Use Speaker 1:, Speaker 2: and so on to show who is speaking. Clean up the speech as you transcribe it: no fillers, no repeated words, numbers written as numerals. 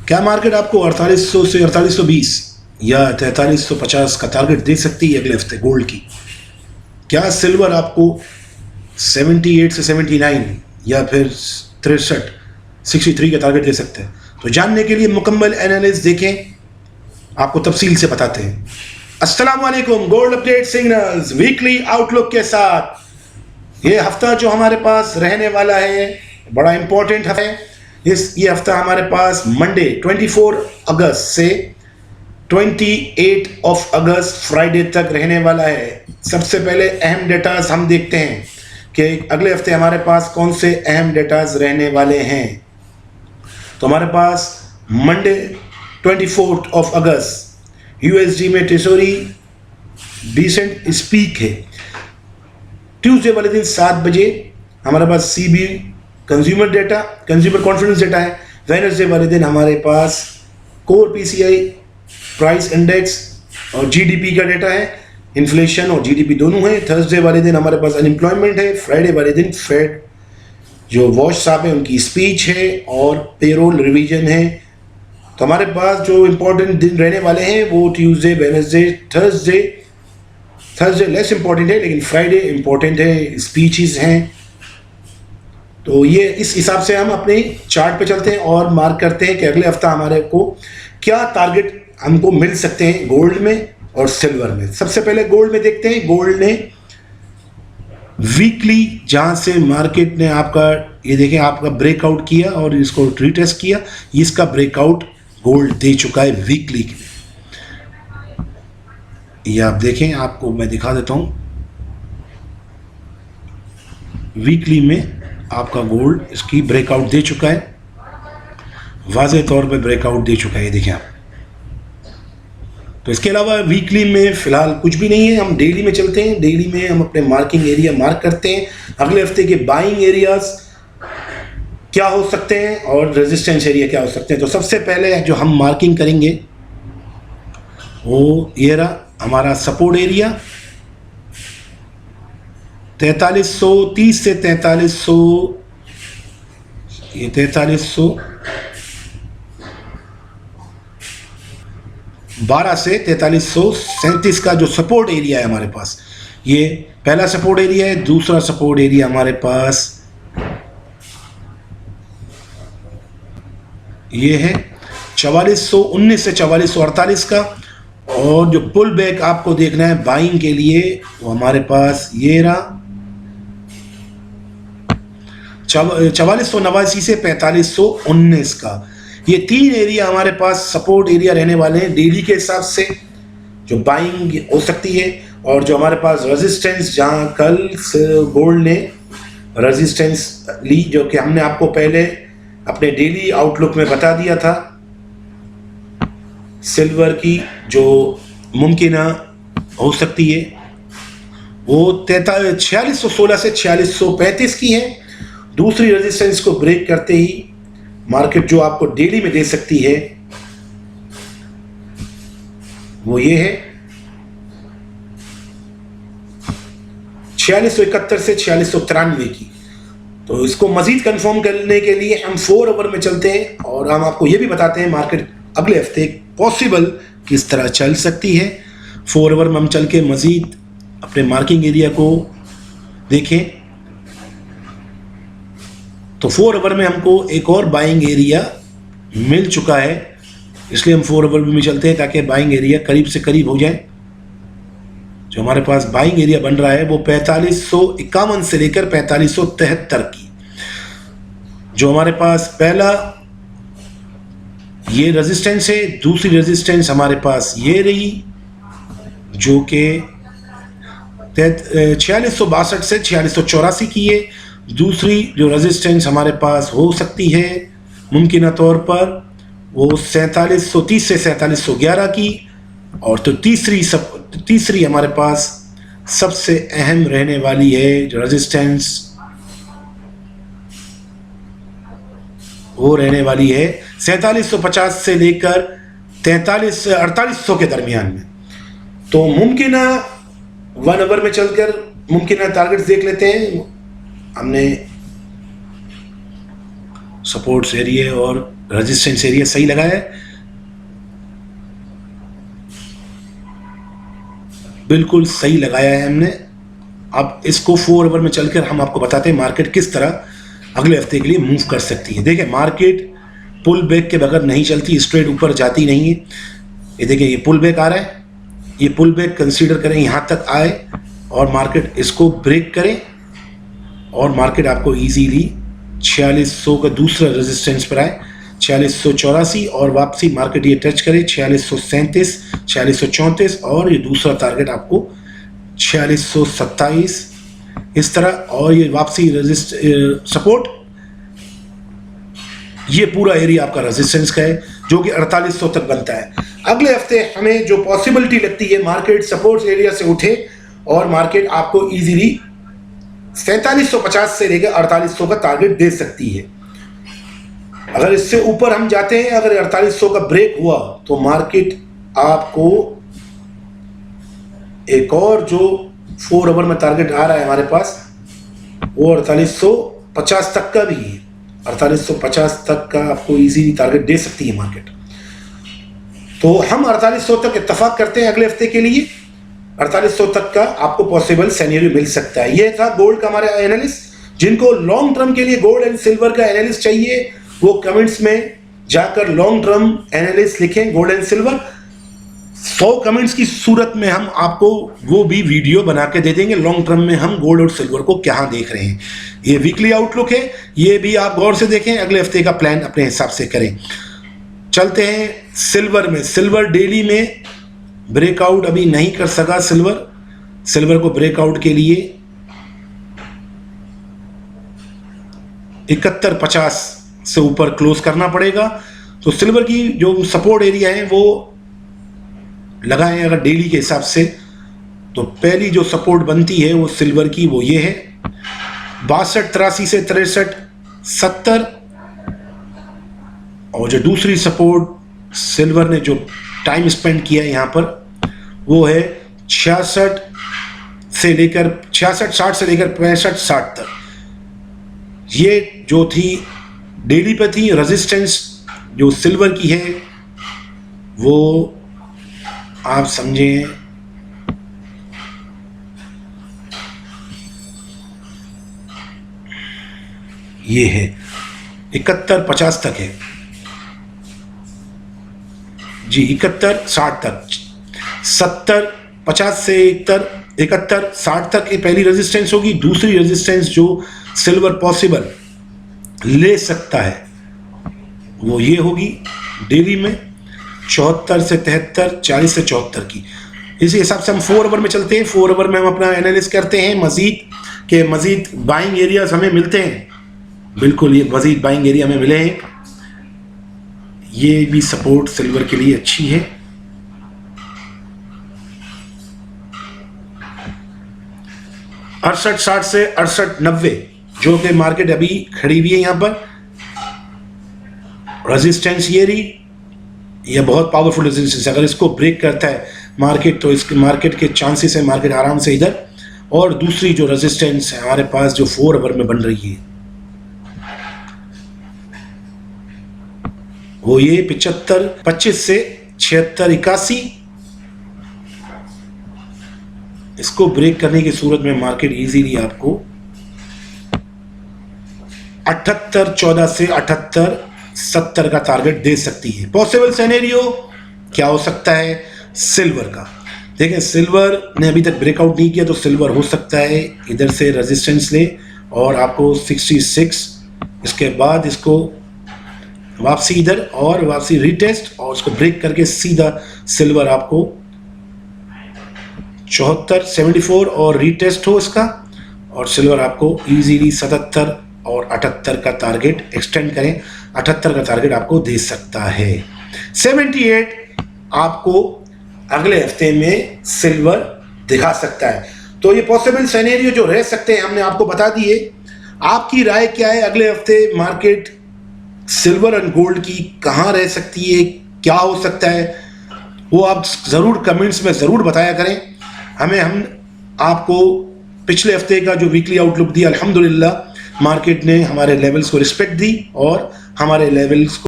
Speaker 1: क्या मार्केट आपको 4800 से 4820 या 4350 का टारगेट दे सकती है अगले हफ्ते गोल्ड की? क्या सिल्वर आपको 78 से 79 या फिर 63 का टारगेट दे सकते हैं? तो जानने के लिए मुकम्मल एनालिसिस देखें, आपको तफसील से बताते हैं। अस्सलाम वालेकुम, gold update signals weekly outlook के साथ ये हफ्ता जो हमारे पास रहने वाला है बड़ा इंपॉर्टेंट है। ये हफ्ता हमारे पास मंडे 24 अगस्त से 28 ऑफ अगस्त फ्राइडे तक रहने वाला है। सबसे पहले अहम डेटाज हम देखते हैं कि अगले हफ्ते हमारे पास कौन से अहम डेटाज रहने वाले हैं। तो हमारे पास मंडे 24 ऑफ अगस्त यूएसडी में ट्रेजरी डिसेंट स्पीक है। ट्यूसडे वाले दिन 7 बजे हमारे पास CB consumer data, consumer confidence data है। वेडनेसडे वाले दिन हमारे पास कोर पीसीआई प्राइस इंडेक्स और जीडीपी का डेटा है, इन्फ्लेशन और जीडीपी दोनों है। थर्सडे वाले दिन हमारे पास अनएम्प्लॉयमेंट है। फ्राइडे वाले दिन फेड जो वॉश साहब है उनकी स्पीच है और पेरोल रिवीजन है। तो हमारे पास जो इंपॉर्टेंट दिन रहने वाले हैं वो Tuesday, Wednesday, Thursday less important है, लेकिन फ्राइडे इंपॉर्टेंट है, स्पीचेस हैं। तो ये इस हिसाब से हम अपने चार्ट पे चलते हैं और मार्क करते हैं कि अगले हफ्ता हमारे को क्या टारगेट हमको मिल सकते हैं गोल्ड में और सिल्वर में। सबसे पहले गोल्ड में देखते हैं। गोल्ड ने वीकली जहां से मार्केट ने आपका ये देखें आपका ब्रेकआउट किया और इसको रिटेस्ट किया, इसका ब्रेकआउट गोल्ड दे चुका है वीकली के लिए। ये आप देखें, आपको मैं दिखा देता हूं। वीकली में आपका गोल्ड इसकी ब्रेकआउट दे चुका है, वाज़े तौर पे ब्रेकआउट दे चुका है, ये देखें आप। तो इसके अलावा वीकली में फिलहाल कुछ भी नहीं है। हम डेली में चलते हैं। डेली में हम अपने मार्किंग एरिया मार्क करते हैं, अगले हफ्ते के बाइंग एरियाज क्या हो सकते हैं और रेजिस्टेंस एरिया क्या हो सकते हैं। तो सबसे पहले जो हम मार्किंग करेंगे वो ये रहा हमारा सपोर्ट एरिया 4330 से 4300, ये 4312 से 4337 का जो सपोर्ट एरिया है हमारे पास, ये पहला सपोर्ट एरिया है। दूसरा सपोर्ट एरिया हमारे पास ये है 4419 से 4448 का। और जो पुल बैक आपको देखना है बाइंग के लिए वो हमारे पास ये रहा 4489 से 4519 का। ये तीन एरिया हमारे पास सपोर्ट एरिया रहने वाले हैं डेली के हिसाब से, जो बाइंग हो सकती है। और जो हमारे पास रेजिस्टेंस, जहां कल गोल्ड ने रेजिस्टेंस ली, जो कि हमने आपको पहले अपने डेली आउटलुक में बता दिया था, सिल्वर की जो मुमकिन हो सकती है वो 4616 से 4635 की है। दूसरी रेजिस्टेंस को ब्रेक करते ही मार्केट जो आपको डेली में दे सकती है वो ये है 4671 से 4693 की। तो इसको मजीद कंफर्म करने के लिए हम 4 आवर में चलते हैं और हम आपको ये भी बताते हैं मार्केट अगले हफ्ते पॉसिबल किस तरह चल सकती है। 4 आवर में हम चल के मजीद अपने मार्किंग एरिया को देखें। तो 4 आवर में हमको एक और बाइंग एरिया मिल चुका है, इसलिए हम 4 आवर में चलते हैं ताकि बाइंग एरिया करीब से करीब हो जाए। जो हमारे पास बाइंग एरिया बन रहा है वो 4551 से लेकर 4573 की। जो हमारे पास पहला ये रेजिस्टेंस है, दूसरी रेजिस्टेंस हमारे पास ये रही जो कि 4662 से 4684 की है। दूसरी जो रेजिस्टेंस हमारे पास हो सकती है मुमकिन तौर पर वो 4730 से 4711 की। और तो तीसरी हमारे पास सबसे अहम रहने वाली है जो रेजिस्टेंस, वो रहने वाली है 4750 से लेकर 4800 के दरमियान में। तो मुमकिन 1 आवर में चलकर मुमकिन टारगेट्स देख लेते हैं। हमने सपोर्ट्स एरिया और रेजिस्टेंस एरिया सही लगाया है, बिल्कुल सही लगाया है हमने। अब इसको 4 आवर में चलकर हम आपको बताते हैं मार्केट किस तरह अगले हफ्ते के लिए मूव कर सकती है। देखिए मार्केट पुल बैक के बगैर नहीं चलती, स्ट्रेट ऊपर जाती नहीं है। ये देखिए ये पुल बैक आ रहा है, ये पुल बैक कंसीडर करें यहाँ तक आए और मार्केट इसको ब्रेक करे और मार्केट आपको इजीली 4600 का दूसरा रेजिस्टेंस पर आए, 4684, और वापसी मार्केट ये टच करे 4637, 4634 और ये दूसरा टारगेट आपको 4627 इस तरह, और ये वापसी सपोर्ट, ये पूरा एरिया आपका रेजिस्टेंस का है जो कि 4800 तक बनता है। अगले हफ्ते हमें जो पॉसिबिलिटी लगती है मार्केट सपोर्ट एरिया से उठे और मार्केट आपको इजीली 4750 से लेकर 4800 का टारगेट दे सकती है। अगर इससे ऊपर हम जाते हैं, अगर 4800 का ब्रेक हुआ तो मार्केट आपको एक और जो 4 आवर में टारगेट आ रहा है हमारे पास, वो 4850 तक का भी है। 4850 तक का आपको इजीली टारगेट दे सकती है मार्केट। तो हम 4800 तक इत्तेफाक करते हैं अगले हफ्ते के लिए, 4800 तक का आपको पॉसिबल सिनेरियो मिल सकता है। ये था गोल्ड का हमारा एनालिस्ट। जिनको लॉन्ग टर्म के लिए गोल्ड एंड सिल्वर का एनालिस्ट चाहिए वो कमेंट्स में जाकर लॉन्ग टर्म एनालिस्ट लिखें गोल्ड एंड सिल्वर। 100 कमेंट्स की सूरत में हम आपको वो भी वीडियो बना के दे देंगे लॉन्ग टर्म में हम गोल्ड और सिल्वर को क्या देख रहे हैं। ये वीकली आउटलुक है, ये भी आप गौर से देखें, अगले हफ्ते का प्लान अपने हिसाब से करें। चलते हैं सिल्वर में। सिल्वर डेली में ब्रेकआउट अभी नहीं कर सका। सिल्वर को ब्रेकआउट के लिए 7150 से ऊपर क्लोज करना पड़ेगा। तो सिल्वर की जो सपोर्ट एरिया है वो लगाएं अगर डेली के हिसाब से, तो पहली जो सपोर्ट बनती है वो सिल्वर की वो ये है 6283 से 6370, और जो दूसरी सपोर्ट सिल्वर ने जो टाइम स्पेंड किया है यहाँ पर वो है 66 से लेकर 6660 से लेकर 6560 तक। ये जो थी डेली पे थी। रेजिस्टेंस जो सिल्वर की है वो आप समझें ये है 7150 तक है जी, 7160 तक, 7050 से 7160 तक ये पहली रेजिस्टेंस होगी। दूसरी रेजिस्टेंस जो सिल्वर पॉसिबल ले सकता है वो ये होगी डेली में 74 से 73, 40 से 74 की। इसी हिसाब से हम 4 आवर में चलते हैं। 4 आवर में हम अपना एनालिसिस करते हैं। मजीद बाइंग एरियाज हमें मिलते हैं, बिल्कुल ये मजीद बाइंग एरिया हमें मिले हैं। ये भी सपोर्ट सिल्वर के लिए अच्छी है। अड़सठ 60 से 6890 जो कि मार्केट अभी खड़ी हुई है यहाँ पर रेजिस्टेंस, ये रही, यह बहुत पावरफुल रेजिस्टेंस। अगर इसको ब्रेक करता है मार्केट तो इसके मार्केट के चांसेस है मार्केट आराम से इधर। और दूसरी जो रेजिस्टेंस है हमारे पास जो 4 आवर में बन रही है वो ये 7525 से 7681। इसको ब्रेक करने की सूरत में मार्केट इजीली आपको 7814 से 7870 का टारगेट दे सकती है। पॉसिबल सिनेरियो क्या हो सकता है सिल्वर का? देखिए सिल्वर ने अभी तक ब्रेकआउट नहीं किया तो सिल्वर हो सकता है इधर से रेजिस्टेंस ले और आपको 66, इसके बाद इसको वापसी इधर और वापसी रीटेस्ट और उसको ब्रेक करके सीधा सिल्वर आपको 74, 74 और रीटेस्ट हो इसका, और सिल्वर आपको इजीली 77 और 78 का टारगेट एक्सटेंड करें, 78 का टारगेट आपको दे सकता है। 78 आपको अगले हफ्ते में सिल्वर दिखा सकता है। तो ये पॉसिबल सिनेरियो जो रह सकते हैं हमने आपको बता दिए। आपकी राय क्या है? अगले हफ्ते मार्केट सिल्वर एंड गोल्ड की कहाँ रह सकती है, क्या हो सकता है, वो आप ज़रूर कमेंट्स में ज़रूर बताया करें हमें। हम आपको पिछले हफ्ते का जो वीकली आउटलुक दिया, अल्हम्दुलिल्लाह मार्केट ने हमारे लेवल्स को रिस्पेक्ट दी और हमारे लेवल्स को